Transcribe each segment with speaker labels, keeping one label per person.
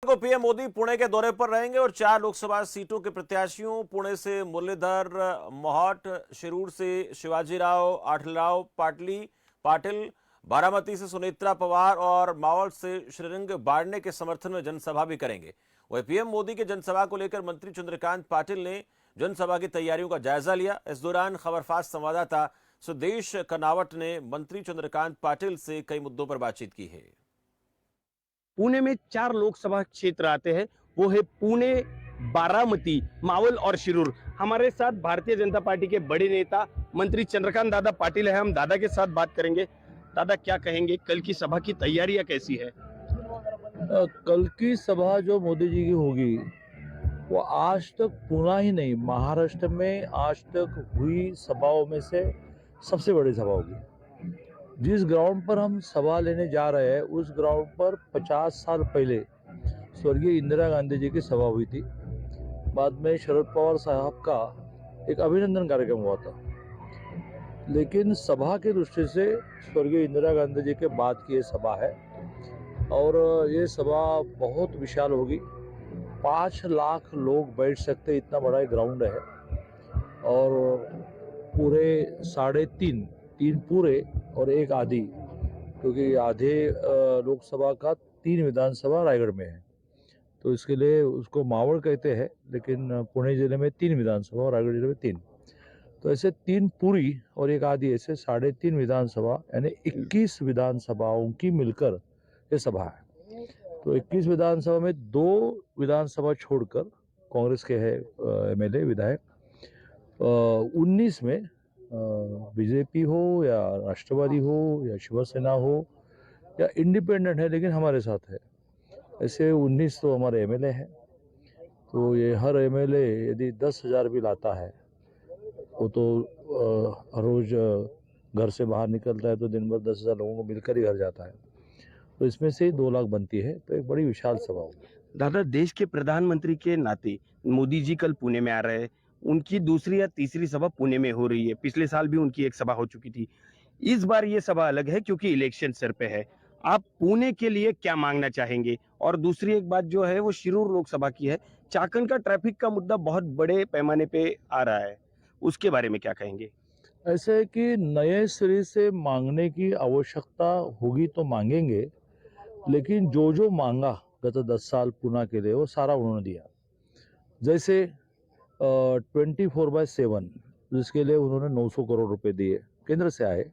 Speaker 1: को पीएम मोदी पुणे के दौरे पर रहेंगे और 4 लोकसभा सीटों के प्रत्याशियों पुणे से मुरलीधर मोहोट, शिरूर से शिवाजीराव आठवलेराव पाटिल, बारामती से सुनेत्रा पवार और मावल से श्रीरंग बारने के समर्थन में जनसभा भी करेंगे। वहीं पीएम मोदी के जनसभा को लेकर मंत्री चंद्रकांत पाटिल ने जनसभा की तैयारियों का जायजा लिया। इस दौरान खबरफास्ट संवाददाता सुदेश कनावट ने मंत्री चंद्रकांत पाटिल से कई मुद्दों पर बातचीत की है।
Speaker 2: पुणे में 4 लोकसभा क्षेत्र आते हैं, वो है पुणे, बारामती, मावल और शिरूर। हमारे साथ भारतीय जनता पार्टी के बड़े नेता मंत्री चंद्रकांत दादा पाटिल है। हम दादा के साथ बात करेंगे। दादा क्या कहेंगे, कल की सभा की तैयारियां कैसी है?
Speaker 3: कल की सभा जो मोदी जी की होगी वो आज तक पुणे ही नहीं, महाराष्ट्र में आज तक हुई सभाओं में से सबसे बड़ी सभा होगी। जिस ग्राउंड पर हम सभा लेने जा रहे हैं उस ग्राउंड पर 50 साल पहले स्वर्गीय इंदिरा गांधी जी की सभा हुई थी। बाद में शरद पवार साहब का एक अभिनंदन कार्यक्रम हुआ था, लेकिन सभा की दृष्टि से स्वर्गीय इंदिरा गांधी जी के बाद की ये सभा है और ये सभा बहुत विशाल होगी। 5 लाख लोग बैठ सकते इतना बड़ा ग्राउंड है और पूरे 3.5 पूरे और 1 आधी, क्योंकि आधे लोकसभा का 3 विधानसभा रायगढ़ में है, तो इसके लिए उसको मावल कहते हैं, लेकिन पुणे जिले में 3 विधानसभा और रायगढ़ जिले में 3, तो ऐसे 3 पूरी और 1 आधी, ऐसे 3.5 विधानसभा यानी 21 विधानसभाओं की मिलकर ये सभा है। तो 21 विधानसभा में 2 विधानसभा छोड़कर कांग्रेस के है एमएलए विधायक, 19 में बीजेपी हो या राष्ट्रवादी हो या शिवसेना हो या इंडिपेंडेंट है लेकिन हमारे साथ है, ऐसे 19 तो हमारे एमएलए हैं। तो ये हर एमएलए यदि 10,000 भी लाता है वो तो हर रोज घर से बाहर निकलता है तो दिन भर 10,000 लोगों को मिलकर ही घर जाता है, तो इसमें से 2 लाख बनती है, तो एक बड़ी विशाल सभा होगी।
Speaker 2: दादा, देश के प्रधानमंत्री के नाते मोदी जी कल पुणे में आ रहे हैं। उनकी दूसरी या तीसरी सभा पुणे में हो रही है। पिछले साल भी उनकी एक सभा हो चुकी थी। इस बार ये सभा अलग है क्योंकि इलेक्शन सर पे है। आप पुणे के लिए क्या मांगना चाहेंगे? और दूसरी एक बात जो है वो शिरूर लोकसभा की है। चाकन का ट्रैफिक का मुद्दा बहुत बड़े पैमाने पे आ रहा है, उसके बारे में क्या कहेंगे?
Speaker 3: ऐसे है कि नए सिरे से मांगने की आवश्यकता होगी तो मांगेंगे, लेकिन जो मांगा गत 10 साल पुणे के लिए वो सारा उन्होंने दिया। जैसे 24/7 जिसके लिए उन्होंने 900 करोड़ रुपए दिए, केंद्र से आए,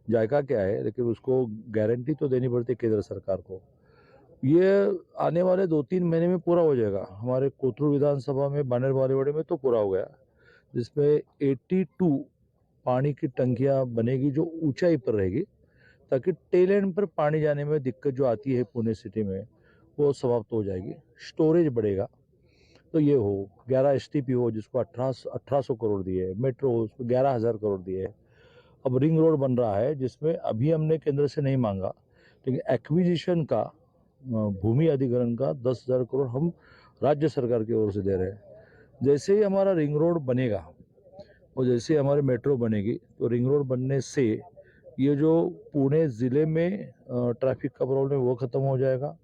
Speaker 3: जायका के आए, लेकिन उसको गारंटी तो देनी पड़ती केंद्र सरकार को। ये आने वाले 2-3 महीने में पूरा हो जाएगा। हमारे कोथरूड विधानसभा में बानेर बालेवाड़ी में तो पूरा हो गया, जिसमें 82 पानी की टंकियां बनेगी जो ऊंचाई पर रहेगी, ताकि टेल एंड पर पानी जाने में दिक्कत जो आती है पुणे सिटी में वो समाप्त हो जाएगी। स्टोरेज बढ़ेगा, तो ये हो 11 एसटीपी हो जिसको 1800 करोड़ दिए, मेट्रो हो उसको 11,000 करोड़ दिए। अब रिंग रोड बन रहा है जिसमें अभी हमने केंद्र से नहीं मांगा, लेकिन एक्विजिशन का भूमि अधिग्रहण का 10,000 करोड़ हम राज्य सरकार की ओर से दे रहे हैं। जैसे ही हमारा रिंग रोड बनेगा और जैसे हमारी मेट्रो बनेगी तो रिंग रोड बनने से ये जो पुणे ज़िले में ट्रैफिक का प्रॉब्लम वो ख़त्म हो जाएगा।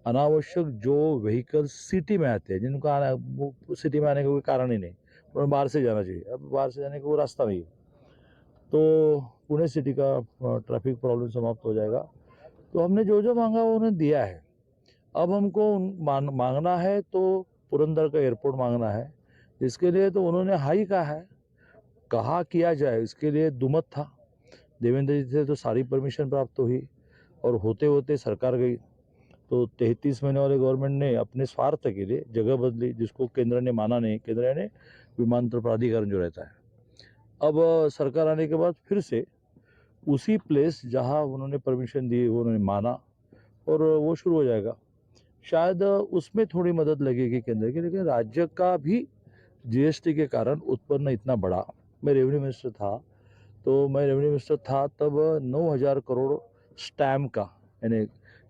Speaker 3: अनावश्यक जो व्हीकल सिटी में आते हैं, जिनको सिटी में आने का कोई कारण ही नहीं, उन्हें बाहर से जाना चाहिए, अब बाहर से जाने का कोई रास्ता नहीं है, तो पुणे सिटी का ट्रैफिक प्रॉब्लम समाप्त हो जाएगा। तो हमने जो मांगा वो उन्होंने दिया है। अब हमको मांगना है तो पुरंदर का एयरपोर्ट मांगना है, इसके लिए तो उन्होंने हाई कहा है, कहा किया जाए इसके लिए दुमत था। देवेंद्र जी से तो सारी परमिशन प्राप्त हुई और होते होते सरकार गई, तो 33 महीने वाले गवर्नमेंट ने अपने स्वार्थ के लिए जगह बदली, जिसको केंद्र ने माना नहीं। केंद्र ने विमानतल प्राधिकरण जो रहता है, अब सरकार आने के बाद फिर से उसी प्लेस जहां उन्होंने परमिशन दी वो उन्होंने माना और वो शुरू हो जाएगा। शायद उसमें थोड़ी मदद लगेगी केंद्र की, लेकिन राज्य का भी जीएसटी के कारण उत्पन्न इतना बड़ा। मैं रेवेन्यू मिनिस्टर था, तो मैं रेवेन्यू मिनिस्टर था तब 9,000 करोड़ स्टैम्प का, यानी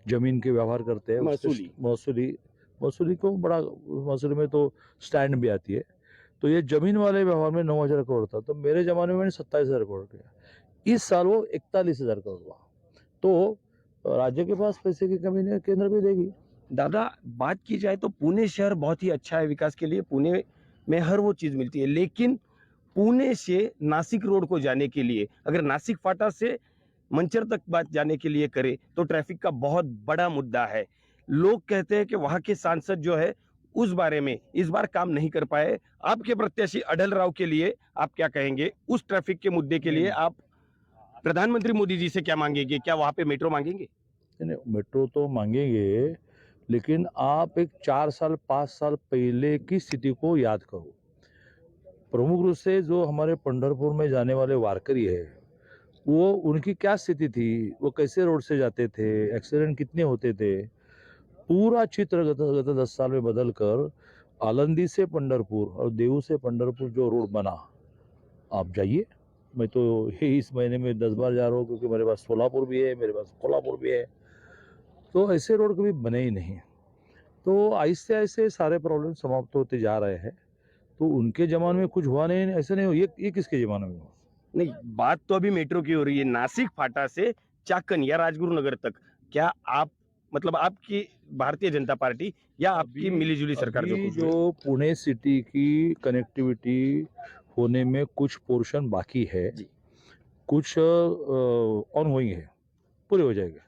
Speaker 3: जमीन के व्यवहार करते हैं मौसूली को बड़ा, मौसूली में तो स्टैंड भी आती है, तो ये जमीन वाले व्यवहार में 9,000 करोड़ था। तो मेरे जमाने में मैंने 27,000 करोड़ किया, इस साल वो 41,000 करोड़ हुआ। तो राज्य के पास पैसे की कमी नहीं, केंद्र भी देगी।
Speaker 2: दादा बात की जाए तो पुणे शहर बहुत ही अच्छा है विकास के लिए, पुणे में हर वो चीज मिलती है, लेकिन पुणे से नासिक रोड को जाने के लिए अगर नासिक फाटा से मंचर तक बात जाने के लिए करे तो ट्रैफिक का बहुत बड़ा मुद्दा है। लोग कहते हैं कि वहां के सांसद जो है उस बारे में इस बार काम नहीं कर पाए। आपके प्रत्याशी अटल राव के लिए आप क्या कहेंगे? उस ट्रैफिक के मुद्दे के लिए आप प्रधानमंत्री मोदी जी से क्या मांगेंगे? क्या वहां पे मेट्रो मांगेंगे?
Speaker 3: नहीं, मेट्रो तो मांगेंगे, लेकिन आप एक 4 साल 5 साल पहले की स्थिति को याद करो। प्रमुख रूप से जो हमारे पंढरपुर में जाने वाले वारकरी है, वो उनकी क्या स्थिति थी, वो कैसे रोड से जाते थे, एक्सीडेंट कितने होते थे, पूरा चित्र गत 10 साल में बदल कर आलंदी से पंढरपुर और देऊ से पंढरपुर जो रोड बना, आप जाइए। मैं तो ये इस महीने में 10 बार जा रहा हूँ, क्योंकि मेरे पास सोलापुर भी है, मेरे पास कोल्हापुर भी है। तो ऐसे रोड कभी बने ही नहीं। तो आहिस्ते आहिस्ते सारे प्रॉब्लम समाप्त होते जा रहे हैं। तो उनके जमाने में कुछ हुआ नहीं, ऐसा नहीं हो। ये किसके जमाने में हुआ?
Speaker 2: नहीं, बात तो अभी मेट्रो की हो रही है, नासिक फाटा से चाकन या राजगुरुनगर तक। क्या आप मतलब आपकी भारतीय जनता पार्टी या आपकी मिलीजुली सरकार
Speaker 3: अभी
Speaker 2: जो
Speaker 3: जो पुणे सिटी की कनेक्टिविटी होने में कुछ पोर्शन बाकी है,
Speaker 2: जी।
Speaker 3: कुछ ऑन गोइंग है, पूरे हो जाएगा।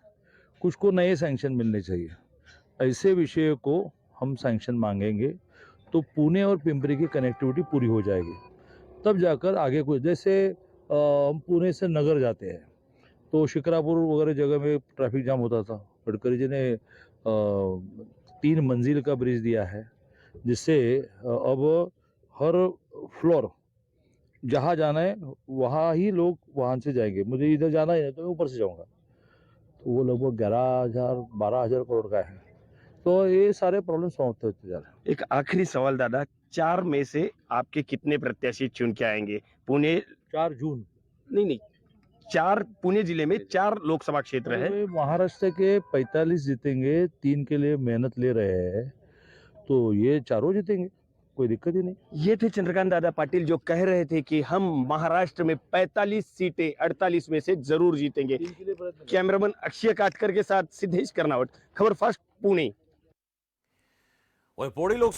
Speaker 3: कुछ को नए सैंक्शन मिलने चाहिए। ऐसे विषय को हम सैंक्शन मांगेंगे तो पुणे और पिंपरी की कनेक्टिविटी पूरी हो जाएगी, तब जाकर आगे कुछ। जैसे हम पुणे से नगर जाते हैं तो शिक्रापुर वगैरह जगह में ट्रैफिक जाम होता था। गडकरी जी ने 3 मंजिल का ब्रिज दिया है, जिससे अब हर फ्लोर जहाँ जाना है वहाँ ही लोग वाहन से जाएंगे। मुझे इधर जाना है तो मैं ऊपर से जाऊँगा, तो वो लगभग 11,000-12,000 करोड़ का है। तो ये सारे प्रॉब्लम समाप्त होते जा रहे हैं।
Speaker 2: एक आखिरी सवाल दादा, 4 में से आपके कितने प्रत्याशी चुन के आएंगे? पुणे
Speaker 3: 4 जून
Speaker 2: नहीं, 4 पुणे जिले में 4 लोकसभा क्षेत्र है।
Speaker 3: अरे महाराष्ट्र के 45 जीतेंगे, 3 के लिए मेहनत ले रहे हैं, तो ये चारों जीतेंगे, कोई दिक्कत ही नहीं।
Speaker 2: ये थे चंद्रकांत दादा पाटिल जो कह रहे थे कि हम महाराष्ट्र में 45 सीटें 48 में से जरूर जीतेंगे। कैमरामैन अक्षय काटकर के साथ सिद्धेश कर्नावट, खबर फास्ट पुणे।
Speaker 1: वहीं पौड़ी लोकसभा